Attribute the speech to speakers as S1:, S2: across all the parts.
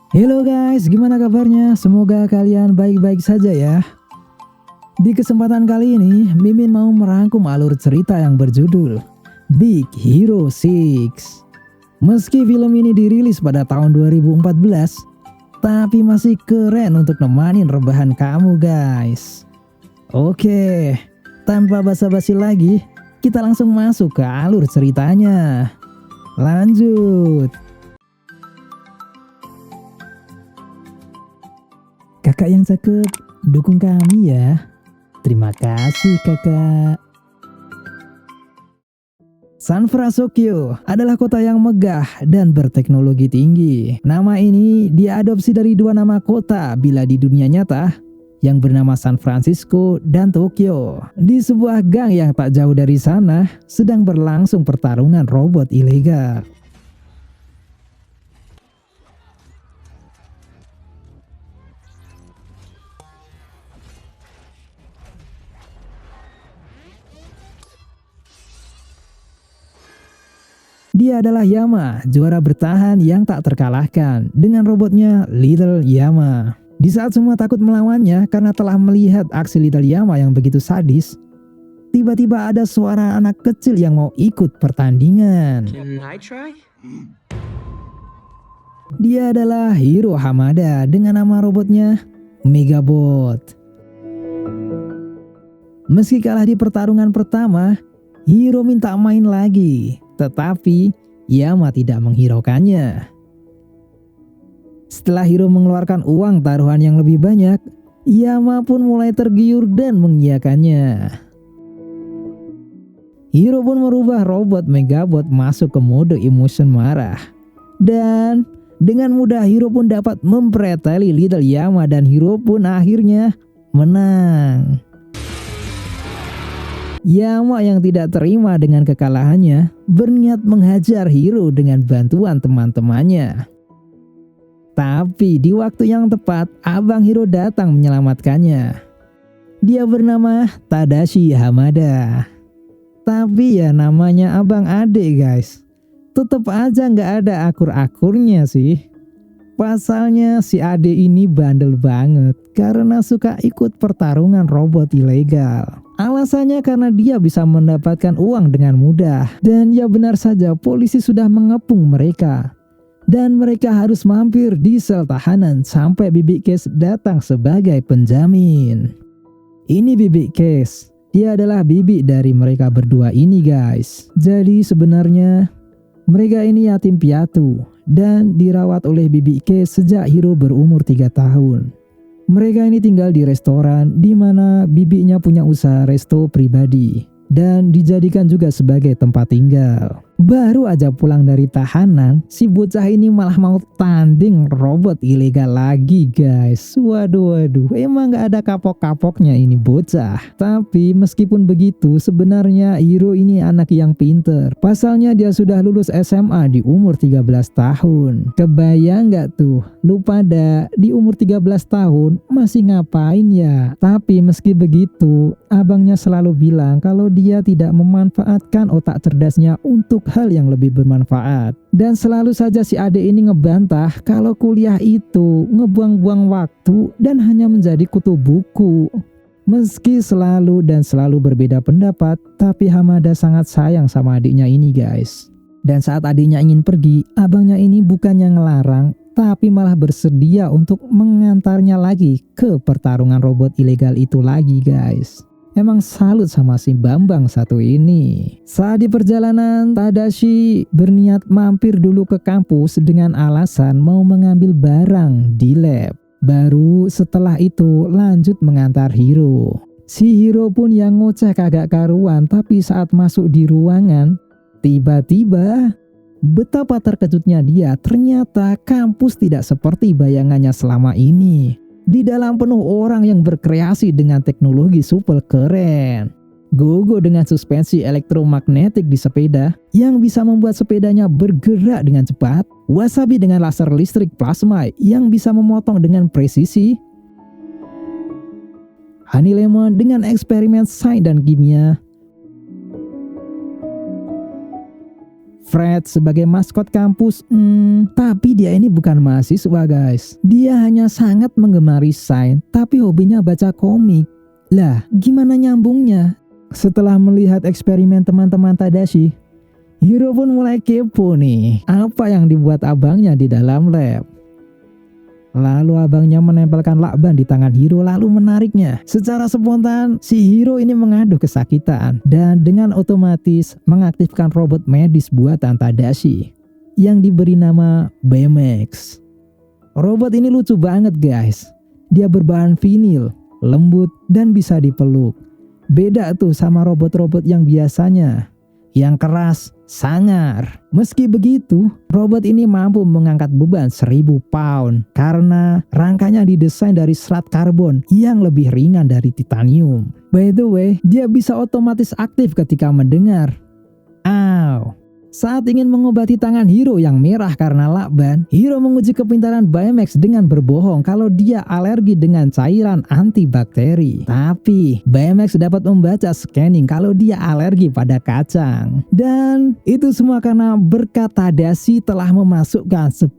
S1: Halo guys, gimana kabarnya? Semoga kalian baik-baik saja ya. Di kesempatan kali ini, Mimin mau merangkum alur cerita yang berjudul Big Hero 6. Meski film ini dirilis pada tahun 2014, tapi masih keren untuk nemanin rebahan kamu guys. Oke, tanpa basa-basi lagi, kita langsung masuk ke alur ceritanya. Lanjut. Kakak yang cakep, dukung kami ya. Terima kasih kakak. San Francisco adalah kota yang megah dan berteknologi tinggi. Nama ini diadopsi dari dua nama kota bila di dunia nyata yang bernama San Francisco dan Tokyo. Di sebuah gang yang tak jauh dari sana sedang berlangsung pertarungan robot ilegal. Dia adalah Yama, juara bertahan yang tak terkalahkan dengan robotnya Little Yama. Di saat semua takut melawannya karena telah melihat aksi Little Yama yang begitu sadis, tiba-tiba ada suara anak kecil yang mau ikut pertandingan.
S2: Can I try?
S1: Dia adalah Hiro Hamada dengan nama robotnya Megabot. Meski kalah di pertarungan pertama, Hiro minta main lagi, tetapi Yama tidak menghiraukannya. Setelah Hiro mengeluarkan uang taruhan yang lebih banyak, Yama pun mulai tergiur dan mengiyakannya. Hiro pun merubah robot Megabot masuk ke mode emotion marah. Dan dengan mudah Hiro pun dapat mempreteli Little Yama dan Hiro pun akhirnya menang. Yama yang tidak terima dengan kekalahannya berniat menghajar Hiro dengan bantuan teman-temannya. Tapi di waktu yang tepat, abang Hiro datang menyelamatkannya. Dia bernama Tadashi Hamada. Tapi ya namanya abang ade guys. Tetep aja nggak ada akur-akurnya sih. Pasalnya si ade ini bandel banget karena suka ikut pertarungan robot ilegal. Alasannya karena dia bisa mendapatkan uang dengan mudah. Dan ya benar saja polisi sudah mengepung mereka. Dan mereka harus mampir di sel tahanan sampai Bibi Case datang sebagai penjamin. Ini Bibi Case. Dia adalah bibi dari mereka berdua ini guys. Jadi sebenarnya mereka ini yatim piatu dan dirawat oleh Bibi Case sejak Hiro berumur 3 tahun. Mereka ini tinggal di restoran di mana bibinya punya usaha resto pribadi dan dijadikan juga sebagai tempat tinggal. Baru aja pulang dari tahanan, si bocah ini malah mau tanding robot ilegal lagi guys. Waduh, emang gak ada kapok-kapoknya ini bocah. Tapi meskipun begitu, sebenarnya Hiro ini anak yang pinter. Pasalnya dia sudah lulus SMA di umur 13 tahun. Kebayang gak tuh, lu pada di umur 13 tahun masih ngapain ya? Tapi meski begitu, abangnya selalu bilang kalau dia tidak memanfaatkan otak cerdasnya untuk hal yang lebih bermanfaat. Dan selalu saja si ade ini ngebantah kalau kuliah itu ngebuang-buang waktu dan hanya menjadi kutu buku. Meski selalu berbeda pendapat, tapi Hamada sangat sayang sama adiknya ini guys. Dan saat adiknya ingin pergi, abangnya ini bukannya ngelarang, tapi malah bersedia untuk mengantarnya lagi ke pertarungan robot ilegal itu lagi guys. Emang salut sama si Bambang satu ini. Saat di perjalanan, Tadashi berniat mampir dulu ke kampus dengan alasan mau mengambil barang di lab. Baru setelah itu lanjut mengantar Hiro. Si Hiro pun yang ngoceh kagak karuan, tapi saat masuk di ruangan, tiba-tiba betapa terkejutnya dia, ternyata kampus tidak seperti bayangannya selama ini. Di dalam penuh orang yang berkreasi dengan teknologi super keren. Gogo dengan suspensi elektromagnetik di sepeda yang bisa membuat sepedanya bergerak dengan cepat. Wasabi dengan laser listrik plasma yang bisa memotong dengan presisi. Honey Lemon dengan eksperimen sains dan kimia. Fred sebagai maskot kampus, tapi dia ini bukan mahasiswa guys. Dia hanya sangat menggemari sains, tapi hobinya baca komik. Lah, gimana nyambungnya? Setelah melihat eksperimen teman-teman Tadashi, Hiro pun mulai kepo nih, apa yang dibuat abangnya di dalam lab. Lalu abangnya menempelkan lakban di tangan Hiro lalu menariknya. Secara spontan, si Hiro ini mengaduh kesakitan dan dengan otomatis mengaktifkan robot medis buatan Tadashi yang diberi nama BMX. Robot ini lucu banget guys. Dia berbahan vinil, lembut dan bisa dipeluk. Beda tuh sama robot-robot yang biasanya, yang keras, sangar. Meski begitu, robot ini mampu mengangkat beban 1000 pound karena rangkanya didesain dari serat karbon yang lebih ringan dari titanium. By the way, dia bisa otomatis aktif ketika mendengar. Ow. Saat ingin mengobati tangan Hiro yang merah karena lakban, Hiro menguji kepintaran BMX dengan berbohong kalau dia alergi dengan cairan antibakteri. Tapi BMX dapat membaca scanning kalau dia alergi pada kacang. Dan itu semua karena berkat Tadashi telah memasukkan 10.000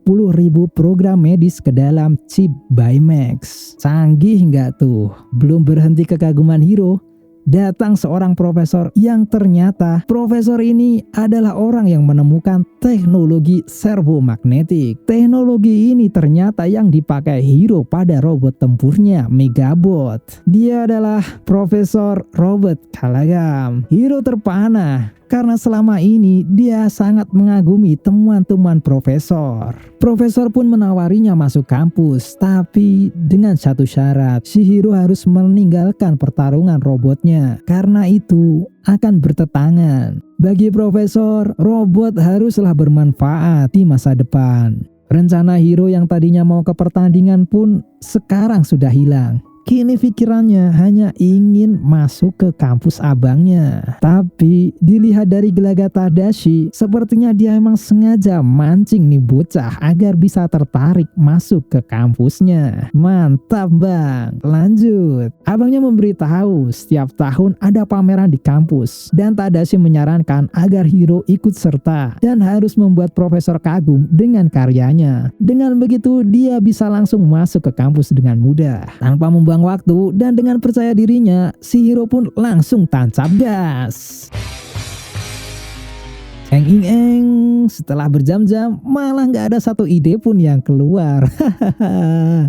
S1: program medis ke dalam chip BMX. Canggih nggak tuh? Belum berhenti kekaguman Hiro, datang seorang profesor yang ternyata profesor ini adalah orang yang menemukan teknologi servomagnetik. Teknologi ini ternyata yang dipakai Hiro pada robot tempurnya Megabot. Dia adalah Profesor Robert Calagam. Hiro terpana karena selama ini dia sangat mengagumi temuan-temuan profesor. Profesor pun menawarinya masuk kampus, tapi dengan satu syarat, si Hiro harus meninggalkan pertarungan robotnya. Karena itu akan bertentangan. Bagi profesor, robot haruslah bermanfaat di masa depan. Rencana Hiro yang tadinya mau ke pertandingan pun sekarang sudah hilang. Kini pikirannya hanya ingin masuk ke kampus abangnya. Tapi dilihat dari gelagat Tadashi, sepertinya dia emang sengaja mancing nih bocah agar bisa tertarik masuk ke kampusnya. Mantap bang. Lanjut. Abangnya memberitahu setiap tahun ada pameran di kampus. Dan Tadashi menyarankan agar Hiro ikut serta dan harus membuat profesor kagum dengan karyanya. Dengan begitu dia bisa langsung masuk ke kampus dengan mudah. Tanpa membuang waktu dan dengan percaya dirinya, si Hiro pun langsung tancap gas. Setelah berjam-jam malah nggak ada satu ide pun yang keluar.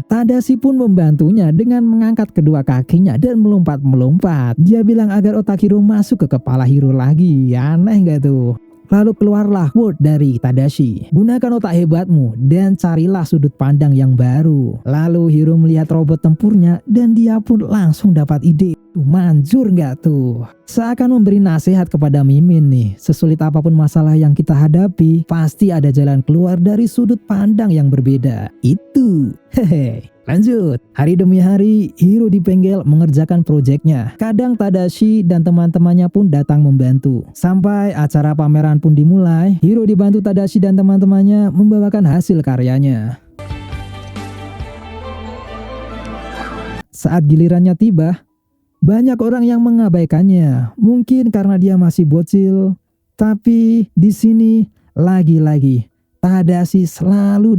S1: Tadashi pun membantunya dengan mengangkat kedua kakinya dan melompat-melompat. Dia bilang agar otak Hiro masuk ke kepala Hiro lagi. Aneh nggak tuh? Lalu keluarlah word dari Tadashi. Gunakan otak hebatmu dan carilah sudut pandang yang baru. Lalu Hiro melihat robot tempurnya dan dia pun langsung dapat ide. Manjur nggak tuh? Seakan memberi nasihat kepada Mimin nih. Sesulit apapun masalah yang kita hadapi, pasti ada jalan keluar dari sudut pandang yang berbeda. Itu. Hehe. Lanjut, hari demi hari Hiro dipenggal mengerjakan proyeknya. Kadang Tadashi dan teman-temannya pun datang membantu. Sampai acara pameran pun dimulai, Hiro dibantu Tadashi dan teman-temannya membawakan hasil karyanya. Saat gilirannya tiba, banyak orang yang mengabaikannya. Mungkin karena dia masih bocil, tapi di sini lagi-lagi Tadashi selalu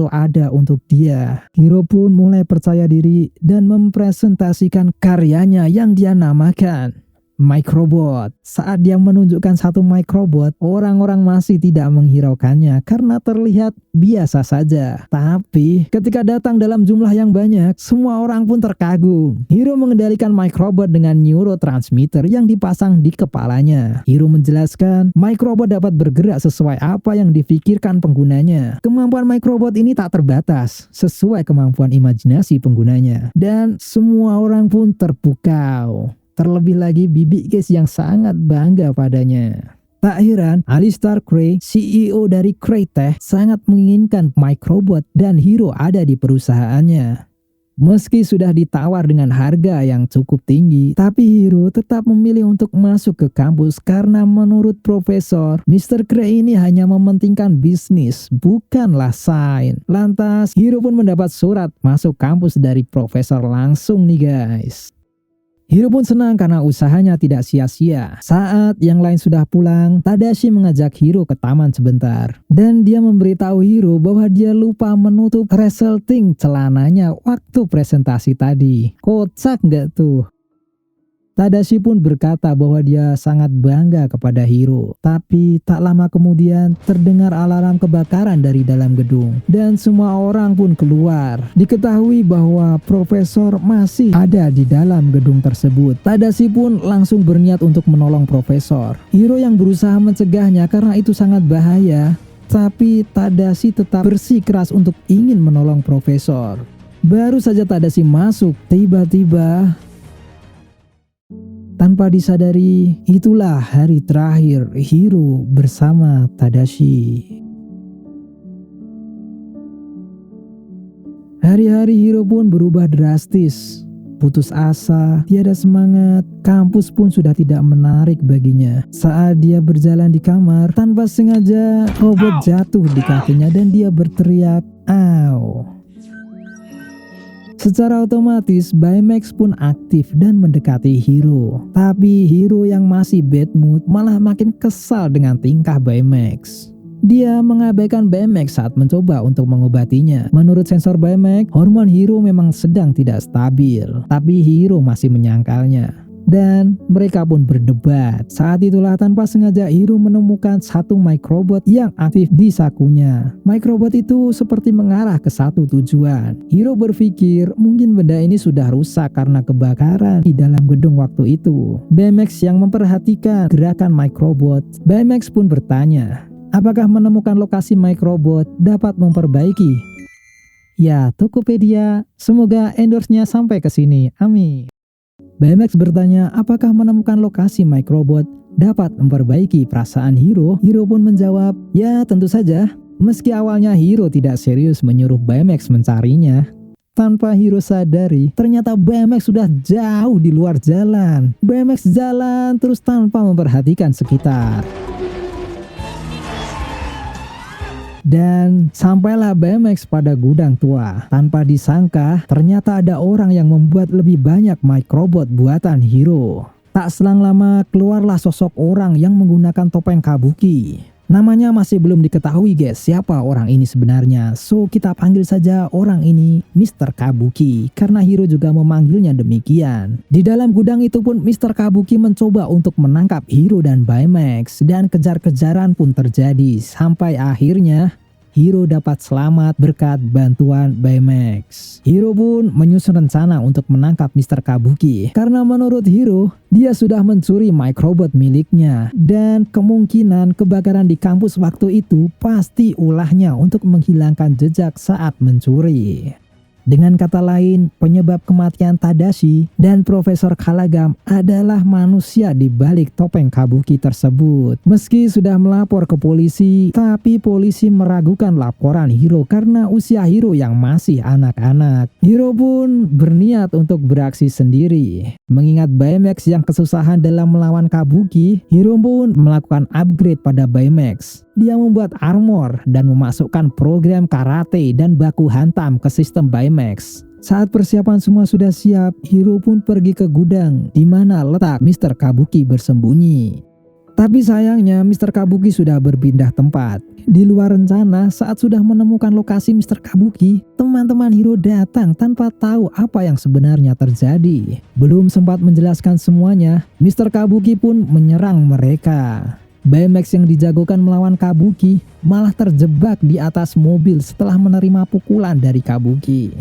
S1: ada untuk dia. Hiro pun mulai percaya diri dan mempresentasikan karyanya yang dia namakan Microbot. Saat dia menunjukkan satu Microbot, orang-orang masih tidak menghiraukannya karena terlihat biasa saja. Tapi ketika datang dalam jumlah yang banyak, semua orang pun terkagum. Hiro mengendalikan Microbot dengan neurotransmitter yang dipasang di kepalanya. Hiro menjelaskan, Microbot dapat bergerak sesuai apa yang difikirkan penggunanya. Kemampuan Microbot ini tak terbatas, sesuai kemampuan imajinasi penggunanya. Dan semua orang pun terpukau. Terlebih lagi Bibi Case yang sangat bangga padanya. Tak heran, Alistair Cray, CEO dari Crytek, sangat menginginkan Microbot dan Hiro ada di perusahaannya. Meski sudah ditawar dengan harga yang cukup tinggi, tapi Hiro tetap memilih untuk masuk ke kampus karena menurut Profesor, Mr. Cray ini hanya mementingkan bisnis, bukanlah sains. Lantas, Hiro pun mendapat surat masuk kampus dari Profesor langsung nih guys. Hiro pun senang karena usahanya tidak sia-sia. Saat yang lain sudah pulang, Tadashi mengajak Hiro ke taman sebentar. Dan dia memberitahu Hiro bahwa dia lupa menutup resleting celananya waktu presentasi tadi. Kocak nggak tuh? Tadashi pun berkata bahwa dia sangat bangga kepada Hiro. Tapi tak lama kemudian terdengar alarm kebakaran dari dalam gedung. Dan semua orang pun keluar. Diketahui bahwa profesor masih ada di dalam gedung tersebut. Tadashi pun langsung berniat untuk menolong profesor. Hiro yang berusaha mencegahnya karena itu sangat bahaya. Tapi Tadashi tetap bersikeras untuk ingin menolong profesor. Baru saja Tadashi masuk, tiba-tiba tanpa disadari, itulah hari terakhir Hiro bersama Tadashi. Hari-hari Hiro pun berubah drastis. Putus asa, tiada semangat, kampus pun sudah tidak menarik baginya. Saat dia berjalan di kamar, tanpa sengaja robot jatuh di kakinya dan dia berteriak, "Au!" Secara otomatis Baymax pun aktif dan mendekati Hiro. Tapi Hiro yang masih bad mood malah makin kesal dengan tingkah Baymax. Dia mengabaikan Baymax saat mencoba untuk mengobatinya. Menurut sensor Baymax, hormon Hiro memang sedang tidak stabil. Tapi Hiro masih menyangkalnya. Dan mereka pun berdebat. Saat itulah tanpa sengaja Hiro menemukan satu microbot yang aktif di sakunya. Microbot itu seperti mengarah ke satu tujuan. Hiro berpikir mungkin benda ini sudah rusak karena kebakaran di dalam gedung waktu itu. Baymax yang memperhatikan gerakan microbot. Baymax pun bertanya, apakah menemukan lokasi microbot dapat memperbaiki? Ya, Tokopedia, semoga endorse-nya sampai ke sini. Amin. Baymax bertanya apakah menemukan lokasi microbot dapat memperbaiki perasaan Hiro. Hiro pun menjawab, ya tentu saja. Meski awalnya Hiro tidak serius menyuruh Baymax mencarinya. Tanpa Hiro sadari, ternyata Baymax sudah jauh di luar jalan. Baymax jalan terus tanpa memperhatikan sekitar. Dan sampailah Baymax pada gudang tua. Tanpa disangka, ternyata ada orang yang membuat lebih banyak microbot buatan Hiro. Tak selang lama, keluarlah sosok orang yang menggunakan topeng kabuki. Namanya masih belum diketahui guys, siapa orang ini sebenarnya. So, kita panggil saja orang ini Mr. Kabuki, karena Hiro juga memanggilnya demikian. Di dalam gudang itu pun Mr. Kabuki mencoba untuk menangkap Hiro dan Baymax. Dan kejar-kejaran pun terjadi, sampai akhirnya Hiro dapat selamat berkat bantuan Baymax. Hiro pun menyusun rencana untuk menangkap Mr. Kabuki. Karena menurut Hiro, dia sudah mencuri microbot miliknya. Dan kemungkinan kebakaran di kampus waktu itu pasti ulahnya untuk menghilangkan jejak saat mencuri. Dengan kata lain, penyebab kematian Tadashi dan Profesor Kalagam adalah manusia di balik topeng kabuki tersebut. Meski sudah melapor ke polisi, tapi polisi meragukan laporan Hiro karena usia Hiro yang masih anak-anak. Hiro pun berniat untuk beraksi sendiri. Mengingat Baymax yang kesusahan dalam melawan kabuki, Hiro pun melakukan upgrade pada Baymax. Dia membuat armor dan memasukkan program karate dan baku hantam ke sistem Baymax. Saat persiapan semua sudah siap, Hiro pun pergi ke gudang di mana letak Mr. Kabuki bersembunyi. Tapi sayangnya Mr. Kabuki sudah berpindah tempat. Di luar rencana, saat sudah menemukan lokasi Mr. Kabuki, teman-teman Hiro datang tanpa tahu apa yang sebenarnya terjadi. Belum sempat menjelaskan semuanya, Mr. Kabuki pun menyerang mereka. Baymax yang dijagokan melawan Kabuki malah terjebak di atas mobil setelah menerima pukulan dari Kabuki.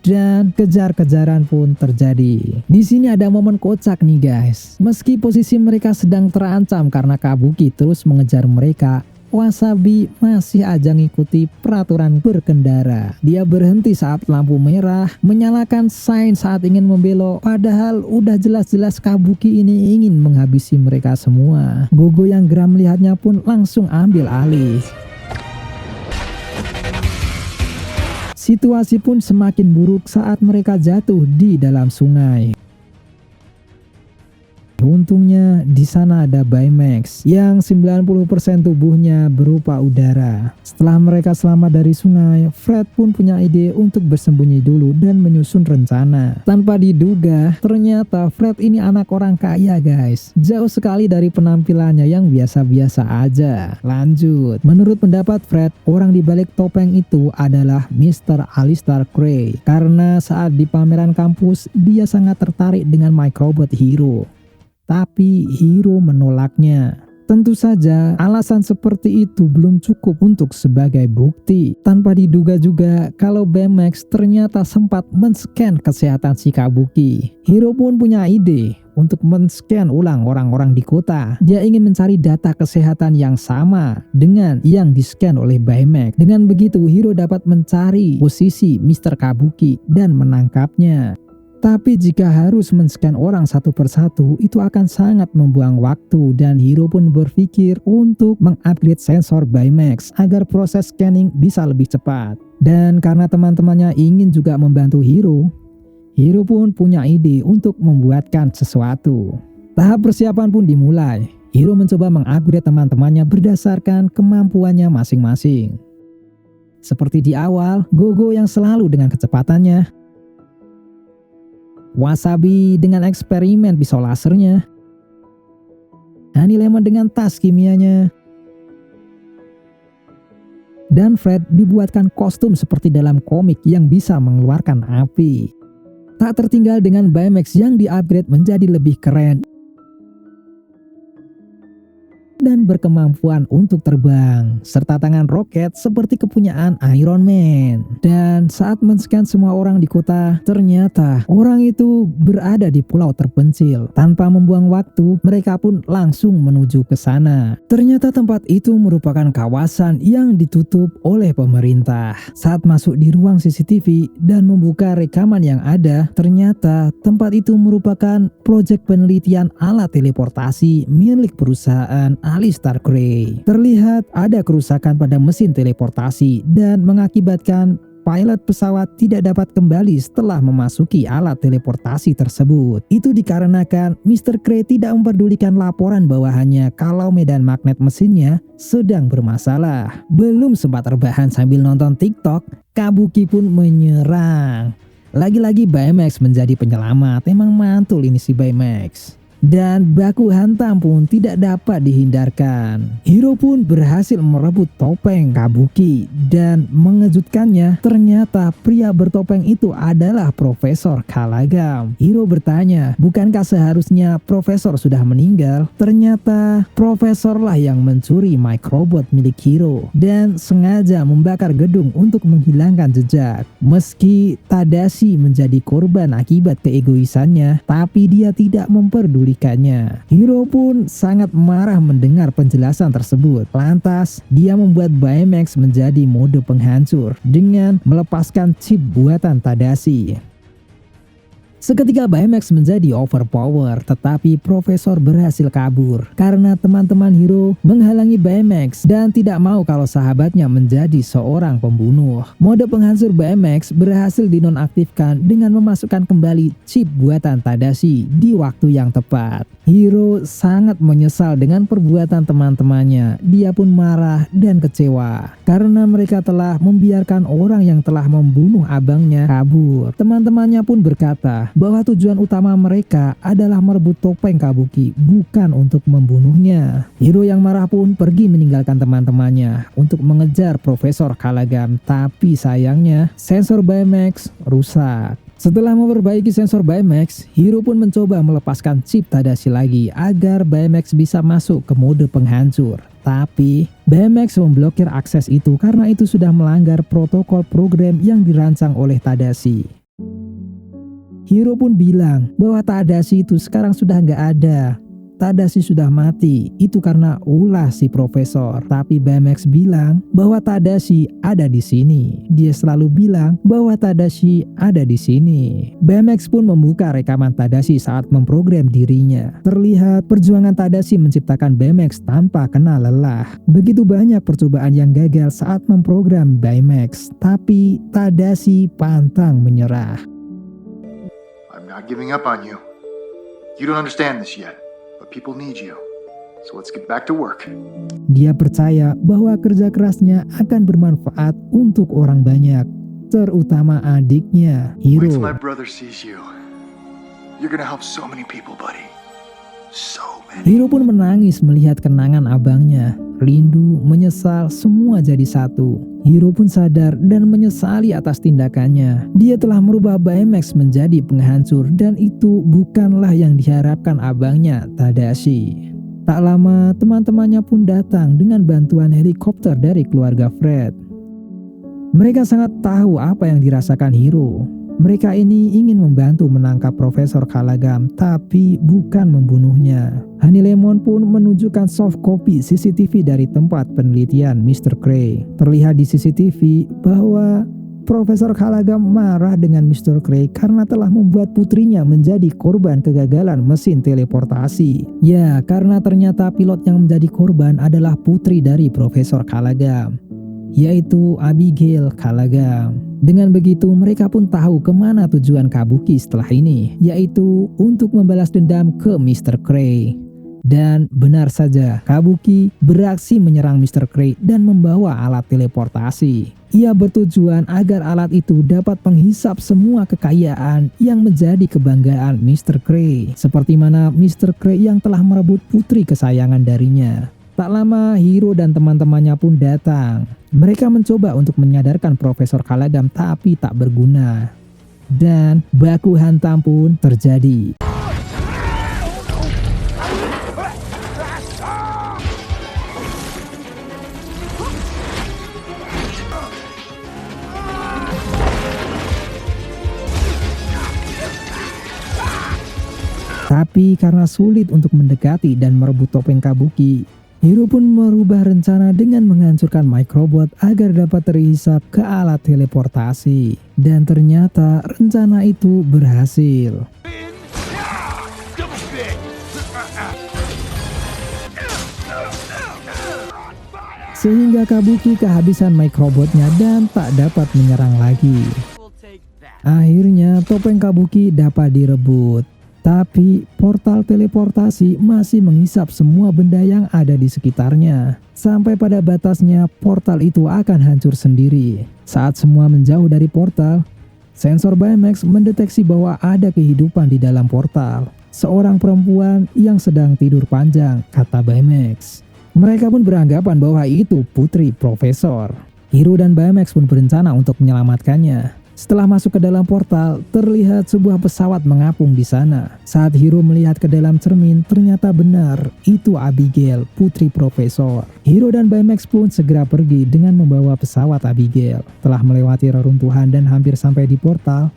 S1: Dan kejar-kejaran pun terjadi. Di sini ada momen kocak nih guys. Meski posisi mereka sedang terancam karena Kabuki terus mengejar mereka, Wasabi masih aja ngikuti peraturan berkendara. Dia berhenti saat lampu merah, menyalakan sign saat ingin membelok. Padahal udah jelas-jelas Kabuki ini ingin menghabisi mereka semua. Gogo yang geram melihatnya pun langsung ambil alih. Situasi pun semakin buruk saat mereka jatuh di dalam sungai. Untungnya di sana ada Baymax yang 90% tubuhnya berupa udara. Setelah mereka selamat dari sungai, Fred pun punya ide untuk bersembunyi dulu dan menyusun rencana. Tanpa diduga, ternyata Fred ini anak orang kaya guys. Jauh sekali dari penampilannya yang biasa-biasa aja. Lanjut, menurut pendapat Fred, orang di balik topeng itu adalah Mr. Alistair Gray. Karena saat di pameran kampus, dia sangat tertarik dengan microbot Hiro. Tapi Hiro menolaknya. Tentu saja alasan seperti itu belum cukup untuk sebagai bukti. Tanpa diduga juga kalau Baymax ternyata sempat men-scan kesehatan si Kabuki. Hiro pun punya ide untuk men-scan ulang orang-orang di kota. Dia ingin mencari data kesehatan yang sama dengan yang di-scan oleh Baymax. Dengan begitu Hiro dapat mencari posisi Mr. Kabuki dan menangkapnya. Tapi jika harus men-scan orang satu persatu, itu akan sangat membuang waktu dan Hiro pun berpikir untuk mengupgrade sensor Baymax agar proses scanning bisa lebih cepat. Dan karena teman-temannya ingin juga membantu Hiro, Hiro pun punya ide untuk membuatkan sesuatu. Tahap persiapan pun dimulai. Hiro mencoba mengupgrade teman-temannya berdasarkan kemampuannya masing-masing. Seperti di awal, Gogo yang selalu dengan kecepatannya, Wasabi dengan eksperimen pisau lasernya, Honey Lemon dengan tas kimianya, dan Fred dibuatkan kostum seperti dalam komik yang bisa mengeluarkan api. Tak tertinggal dengan Baymax yang di-upgrade menjadi lebih keren dan berkemampuan untuk terbang, serta tangan roket seperti kepunyaan Iron Man. Dan saat men-scan semua orang di kota, ternyata orang itu berada di pulau terpencil. Tanpa membuang waktu, mereka pun langsung menuju ke sana. Ternyata tempat itu merupakan kawasan yang ditutup oleh pemerintah. Saat masuk di ruang CCTV dan membuka rekaman yang ada, ternyata tempat itu merupakan proyek penelitian alat teleportasi milik perusahaan Alistair Gray. Terlihat ada kerusakan pada mesin teleportasi dan mengakibatkan pilot pesawat tidak dapat kembali setelah memasuki alat teleportasi tersebut. Itu dikarenakan Mr. Gray tidak memperdulikan laporan bawahannya kalau medan magnet mesinnya sedang bermasalah. Belum sempat rebahan sambil nonton TikTok, Kabuki pun menyerang. Lagi-lagi Baymax menjadi penyelamat. Emang mantul ini si Baymax. Dan baku hantam pun tidak dapat dihindarkan. Hiro pun berhasil merebut topeng Kabuki dan mengejutkannya, ternyata pria bertopeng itu adalah Profesor Kalagam. Hiro bertanya, bukankah seharusnya Profesor sudah meninggal? Ternyata Profesorlah yang mencuri microbot milik Hiro dan sengaja membakar gedung untuk menghilangkan jejak. Meski Tadashi menjadi korban akibat keegoisannya, tapi dia tidak memperdulikan. Hiro pun sangat marah mendengar penjelasan tersebut. Lantas, dia membuat Baymax menjadi mode penghancur dengan melepaskan chip buatan Tadashi. Seketika Baymax menjadi overpower, tetapi Profesor berhasil kabur karena teman-teman Hiro menghalangi Baymax dan tidak mau kalau sahabatnya menjadi seorang pembunuh. Mode penghancur Baymax berhasil dinonaktifkan dengan memasukkan kembali chip buatan Tadashi di waktu yang tepat. Hiro sangat menyesal dengan perbuatan teman-temannya. Dia pun marah dan kecewa karena mereka telah membiarkan orang yang telah membunuh abangnya kabur. Teman-temannya pun berkata bahwa tujuan utama mereka adalah merebut topeng Kabuki, bukan untuk membunuhnya. Hiro yang marah pun pergi meninggalkan teman-temannya untuk mengejar Profesor Kalagam, tapi sayangnya sensor Baymax rusak. Setelah memperbaiki sensor Baymax, Hiro pun mencoba melepaskan chip Tadashi lagi agar Baymax bisa masuk ke mode penghancur. Tapi Baymax memblokir akses itu karena itu sudah melanggar protokol program yang dirancang oleh Tadashi. Hiro pun bilang bahwa Tadashi itu sekarang sudah nggak ada. Tadashi sudah mati, itu karena ulah si Profesor. Tapi Baymax bilang bahwa Tadashi ada di sini. Dia selalu bilang bahwa Tadashi ada di sini. Baymax pun membuka rekaman Tadashi saat memprogram dirinya. Terlihat perjuangan Tadashi menciptakan Baymax tanpa kena lelah. Begitu banyak percobaan yang gagal saat memprogram Baymax, tapi Tadashi pantang menyerah.
S2: I'm not giving up on you. You don't understand this yet. but people need you. So let's get back to work.
S1: Dia percaya bahwa kerja kerasnya akan bermanfaat untuk orang banyak, terutama adiknya,
S2: Wait till my
S1: Hiro.
S2: brother sees you. You're gonna help so many people, buddy. So many.
S1: Hiro pun menangis melihat kenangan abangnya. Rindu, menyesal, semua jadi satu. Hiro pun sadar dan menyesali atas tindakannya. Dia telah merubah BMX menjadi penghancur dan itu bukanlah yang diharapkan abangnya, Tadashi. Tak lama, teman-temannya pun datang dengan bantuan helikopter dari keluarga Fred. Mereka sangat tahu apa yang dirasakan Hiro. Mereka ini ingin membantu menangkap Profesor Callaghan, tapi bukan membunuhnya. Honey Lemon pun menunjukkan soft copy CCTV dari tempat penelitian Mr. Cray. Terlihat di CCTV bahwa Profesor Callaghan marah dengan Mr. Cray karena telah membuat putrinya menjadi korban kegagalan mesin teleportasi. Ya, karena ternyata pilot yang menjadi korban adalah putri dari Profesor Callaghan, yaitu Abigail Callaghan. Dengan begitu mereka pun tahu kemana tujuan Kabuki setelah ini, yaitu untuk membalas dendam ke Mr. Cray. Dan benar saja, Kabuki beraksi menyerang Mr. Cray dan membawa alat teleportasi. Ia bertujuan agar alat itu dapat menghisap semua kekayaan yang menjadi kebanggaan Mr. Cray, seperti mana Mr. Cray yang telah merebut putri kesayangan darinya. Tak lama, Hiro dan teman-temannya pun datang. Mereka mencoba untuk menyadarkan Profesor Callaghan tapi tak berguna. Dan baku hantam pun terjadi. Tapi karena sulit untuk mendekati dan merebut topeng Kabuki, Hiro pun merubah rencana dengan menghancurkan microbot agar dapat terhisap ke alat teleportasi. Dan ternyata rencana itu berhasil. Sehingga Kabuki kehabisan microbotnya dan tak dapat menyerang lagi. Akhirnya topeng Kabuki dapat direbut. Tapi portal teleportasi masih menghisap semua benda yang ada di sekitarnya. Sampai pada batasnya portal itu akan hancur sendiri. Saat semua menjauh dari portal, sensor BMX mendeteksi bahwa ada kehidupan di dalam portal. Seorang perempuan yang sedang tidur panjang, kata BMX. Mereka pun beranggapan bahwa itu putri Profesor. Hiro dan BMX pun berencana untuk menyelamatkannya. Setelah masuk ke dalam portal, terlihat sebuah pesawat mengapung di sana. Saat Hiro melihat ke dalam cermin, ternyata benar, itu Abigail, putri Profesor. Hiro dan BMX pun segera pergi dengan membawa pesawat Abigail. Telah melewati reruntuhan dan hampir sampai di portal,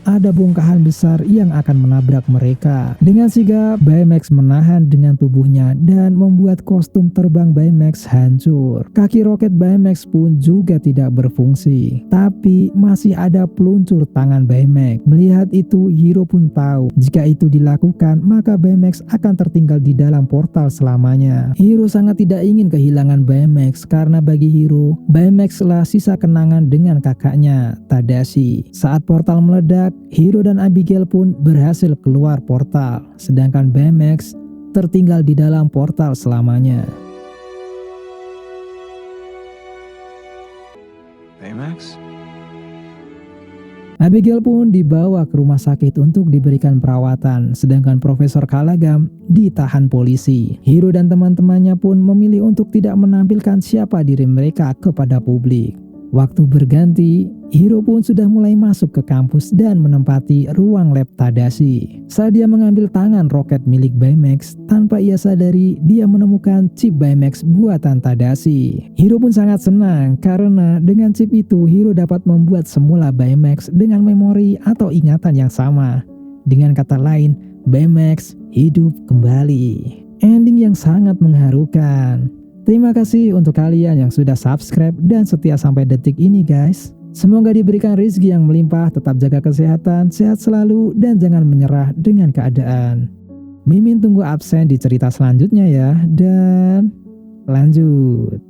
S1: ada bongkahan besar yang akan menabrak mereka. Dengan sigap, BMX menahan dengan tubuhnya dan membuat kostum terbang BMX hancur. Kaki roket BMX pun juga tidak berfungsi. Tapi masih ada peluncur tangan BMX. Melihat itu, Hiro pun tahu jika itu dilakukan, maka BMX akan tertinggal di dalam portal selamanya. Hiro sangat tidak ingin kehilangan BMX karena bagi Hiro, BMX lah sisa kenangan dengan kakaknya, Tadashi. Saat portal meledak, Hiro dan Abigail pun berhasil keluar portal, sedangkan BMX tertinggal di dalam portal selamanya.
S2: Baymax?
S1: Abigail pun dibawa ke rumah sakit untuk diberikan perawatan, sedangkan Profesor Callaghan ditahan polisi. Hiro dan teman-temannya pun memilih untuk tidak menampilkan siapa diri mereka kepada publik. Waktu berganti, Hiro pun sudah mulai masuk ke kampus dan menempati ruang lab Tadashi. Saat dia mengambil tangan roket milik BMX, tanpa ia sadari dia menemukan chip BMX buatan Tadashi. Hiro pun sangat senang karena dengan chip itu Hiro dapat membuat semula BMX dengan memori atau ingatan yang sama. Dengan kata lain, BMX hidup kembali. Ending yang sangat mengharukan. Terima kasih untuk kalian yang sudah subscribe dan setia sampai detik ini guys. Semoga diberikan rezeki yang melimpah, tetap jaga kesehatan, sehat selalu, dan jangan menyerah dengan keadaan. Mimin tunggu absen di cerita selanjutnya ya, dan lanjut.